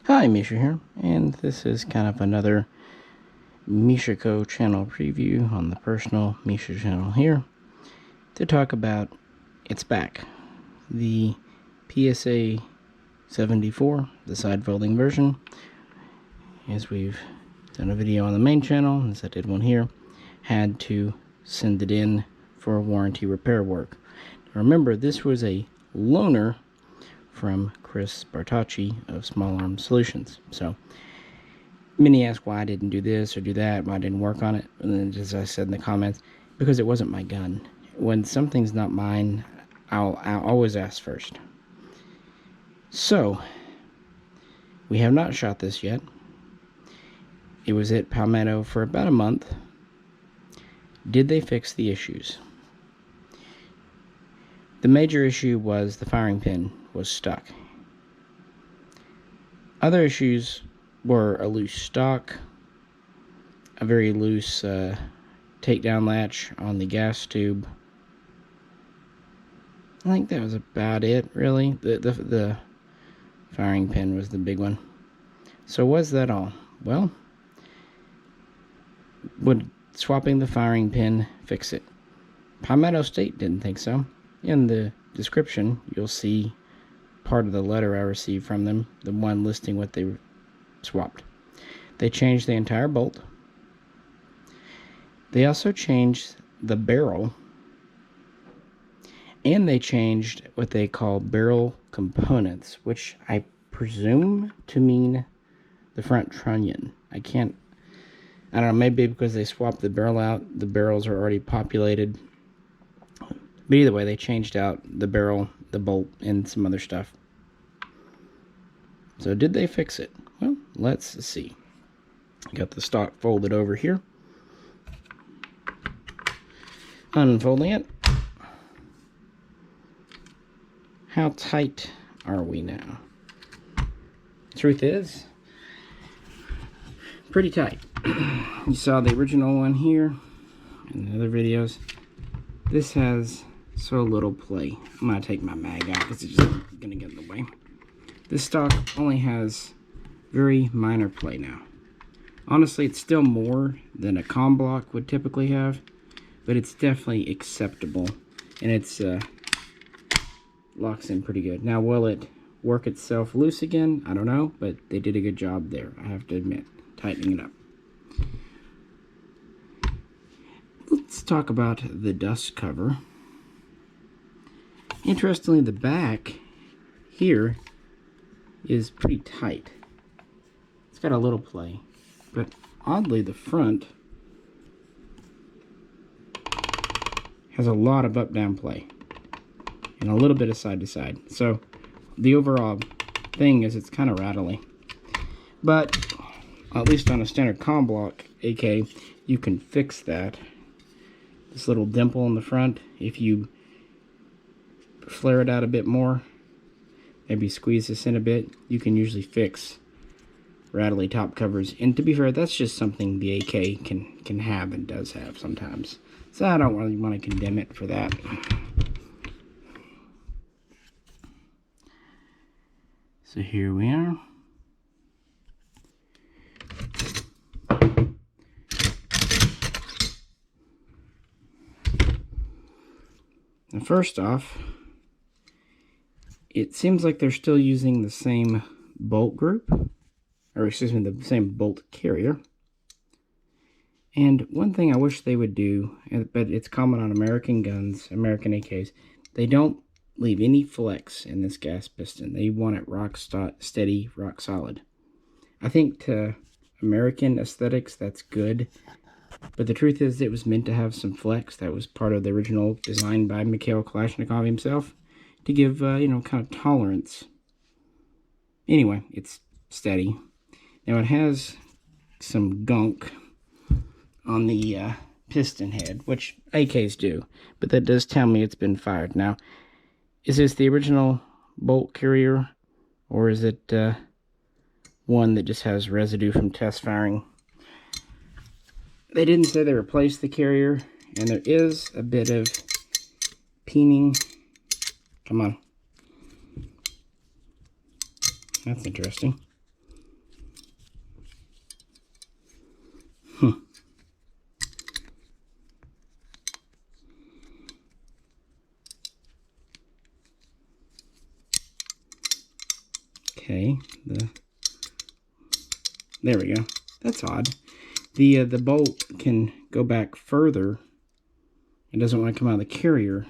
Hi, Misha here, and this is kind of another Mishaco channel preview on the personal Misha channel here to talk about it's back. The PSA-74, the side folding version, as we've done a video on the main channel, as I did one here, had to send it in for warranty repair work. Remember, this was a loaner from Chris Bartacci of Small Arm Solutions. So many ask why I didn't do this or do that, why I didn't work on it. And then, as I said in the comments, because it wasn't my gun. When something's not mine, I'll always ask first. So we have not shot this yet. It was at Palmetto for about a month. Did they fix the issues? The major issue was the firing pin was stuck. Other issues were a loose stock, a very loose takedown latch on the gas tube. I think that was about it, really. The firing pin was the big one. So was that all? Well, would swapping the firing pin fix it? Palmetto State didn't think so. In the description, you'll see part of the letter I received from them, the one listing what they swapped. They changed the entire bolt. They also changed the barrel, and they changed what they call barrel components, which I presume to mean the front trunnion. I don't know, maybe because they swapped the barrel out, the barrels are already populated. But either way, they changed out the barrel, the bolt, and some other stuff. So did they fix it? Well, let's see. Got the stock folded over here. Unfolding it. How tight are we now? Truth is, pretty tight. You saw the original one here in the other videos. This has so little play. I'm going to take my mag out because it's just going to get in the way. This stock only has very minor play now. Honestly, it's still more than a comm block would typically have, but it's definitely acceptable, and it's locks in pretty good. Now, will it work itself loose again? I don't know, but they did a good job there, I have to admit, tightening it up. Let's talk about the dust cover. Interestingly, the back here is pretty tight. It's got a little play, but oddly the front has a lot of up-down play and a little bit of side-to-side. So the overall thing is it's kind of rattly. But at least on a standard comm block AK, you can fix that. This little dimple in the front, if you flare it out a bit more, maybe squeeze this in a bit, you can usually fix rattly top covers. And to be fair, that's just something the AK can have and does have sometimes. So I don't really want to condemn it for that. So here we are. And first off, it seems like they're still using the same bolt group, or excuse me, the same bolt carrier. And one thing I wish they would do, but it's common on American guns, American AKs, they don't leave any flex in this gas piston. They want it rock steady, rock solid. I think to American aesthetics, that's good. But the truth is, it was meant to have some flex. That was part of the original design by Mikhail Kalashnikov himself, to give, you know, kind of tolerance. Anyway, it's steady. Now it has some gunk on the piston head, which AKs do, but that does tell me it's been fired. Now, is this the original bolt carrier, or is it one that just has residue from test firing? They didn't say they replaced the carrier, and there is a bit of peening. Come on. That's interesting. Okay, there we go. That's odd. The bolt can go back further. It doesn't want to come out of the carrier.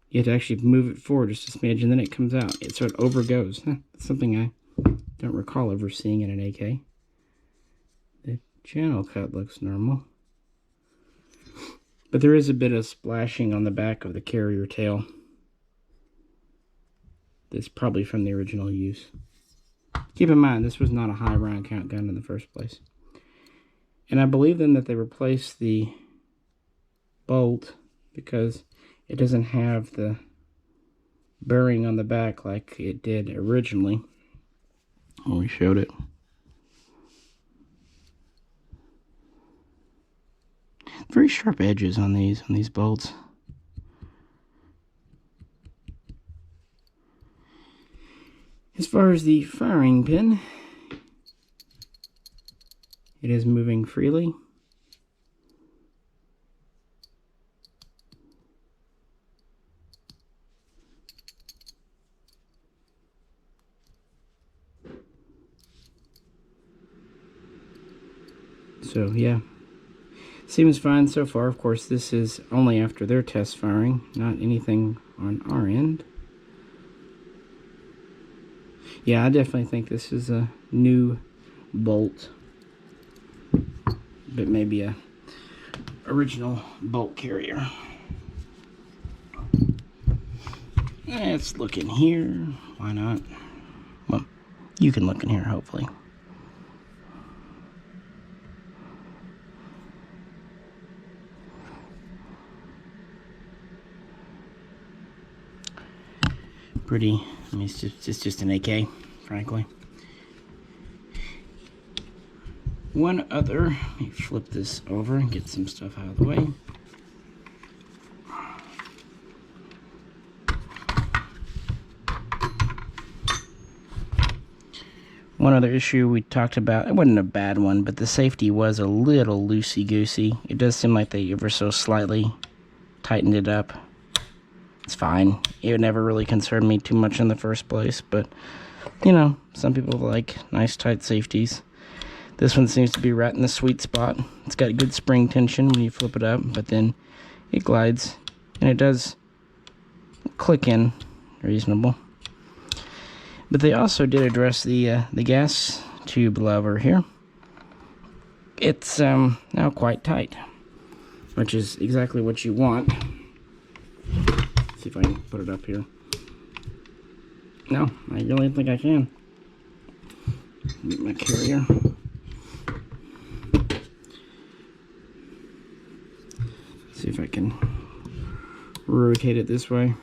You have to actually move it forward just a smidge, and then it comes out. So it overgoes. That's something I don't recall ever seeing in an AK. The channel cut looks normal. But there is a bit of splashing on the back of the carrier tail. That's probably from the original use. Keep in mind, this was not a high round count gun in the first place. And I believe then that they replaced the bolt because it doesn't have the bearing on the back like it did originally when we showed it. Very sharp edges on these bolts. As far as the firing pin, it is moving freely. So yeah, seems fine so far. Of course, this is only after their test firing, not anything on our end. Yeah, I definitely think this is a new bolt, but maybe a original bolt carrier. Let's look in here. Why not? Well, you can look in here, hopefully. Pretty. I mean, it's just an AK, frankly. One other. Let me flip this over and get some stuff out of the way. One other issue we talked about, it wasn't a bad one, but the safety was a little loosey-goosey. It does seem like they ever so slightly tightened it up. It's fine. It never really concerned me too much in the first place, but, you know, some people like nice tight safeties. This one seems to be right in the sweet spot. It's got good spring tension when you flip it up, but then it glides, and it does click in reasonable. But they also did address the gas tube lever here. It's now quite tight, which is exactly what you want. See if I can put it up here. No, I really think I can. Get my carrier. See if I can rotate it this way.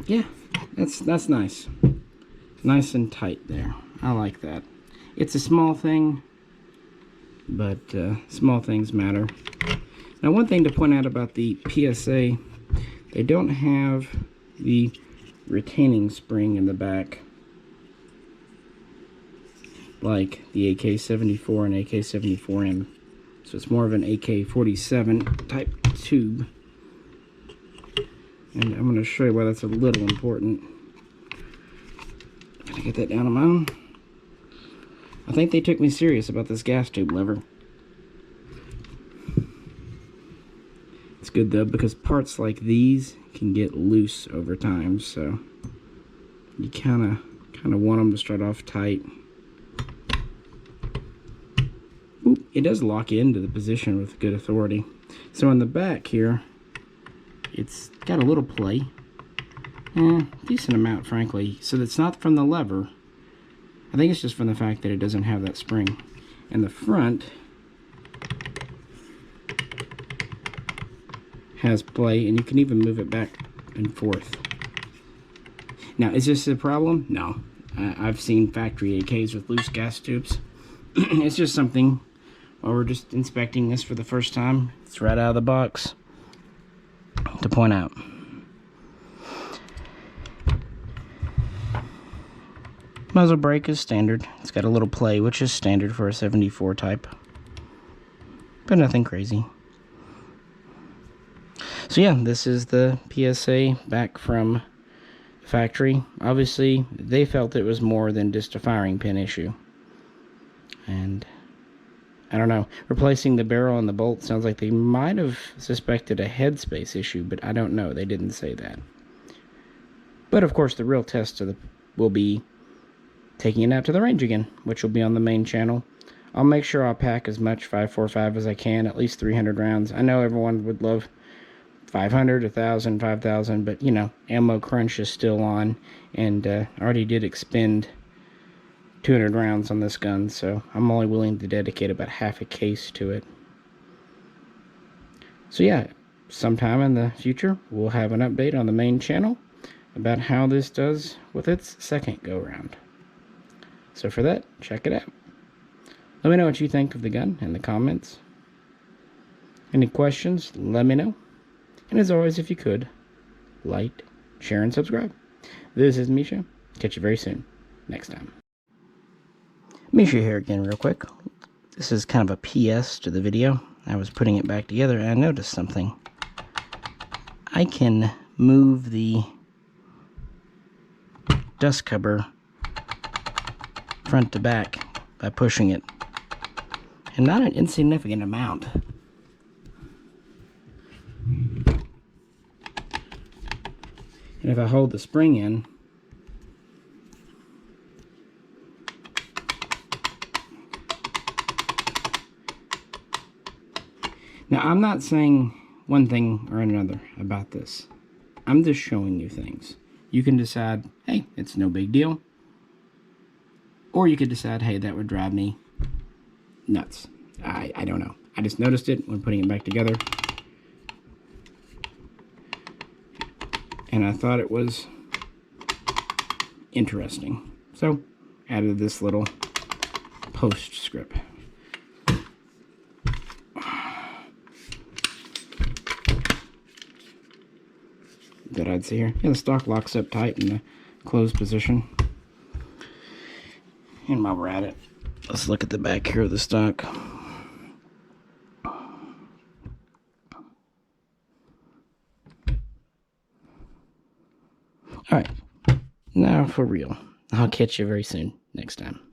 Yeah, that's nice. Nice and tight there. I like that. It's a small thing, but small things matter. Now, one thing to point out about the PSA, they don't have the retaining spring in the back like the AK-74 and AK-74M. So it's more of an AK-47 type tube. And I'm going to show you why that's a little important. Can I get that down on my own? I think they took me serious about this gas tube lever. It's good though, because parts like these can get loose over time, so you kind of want them to start off tight. Ooh, it does lock into the position with good authority. So on the back here, it's got a little play. Decent amount, frankly. So it's not from the lever. I think it's just from the fact that it doesn't have that spring. And the front has play, and you can even move it back and forth. Now, is this a problem? No. I've seen factory AKs with loose gas tubes. It's just something, while we're just inspecting this for the first time, it's right out of the box to point out. Muzzle brake is standard. It's got a little play, which is standard for a 74 type. but nothing crazy. So yeah, this is the PSA back from the factory. Obviously, they felt it was more than just a firing pin issue. And I don't know, replacing the barrel and the bolt sounds like they might have suspected a headspace issue, but I don't know. They didn't say that. But of course, the real test will be taking it out to the range again, which will be on the main channel. I'll make sure I'll pack as much 5.45 as I can, at least 300 rounds. I know everyone would love 500, 1,000, 5,000, but you know, ammo crunch is still on, and I already did expend 200 rounds on this gun, so I'm only willing to dedicate about half a case to it. So yeah, sometime in the future, we'll have an update on the main channel about how this does with its second go-round. So for that, check it out. Let me know what you think of the gun in the comments. Any questions, let me know. And as always, if you could, like, share, and subscribe. This is Misha. Catch you very soon. Next time. Misha here again real quick. This is kind of a PS to the video. I was putting it back together and I noticed something. I can move the dust cover front to back by pushing it. And not an insignificant amount. And if I hold the spring in, now I'm not saying one thing or another about this. I'm just showing you things. You can decide, hey, it's no big deal. Or you could decide, hey, that would drive me nuts. I don't know. I just noticed it when putting it back together. And I thought it was interesting. So, added this little postscript. That I'd see here. Yeah, the stock locks up tight in the closed position. And while we're at it, let's look at the back here of the stock. Alright, now for real. I'll catch you very soon next time.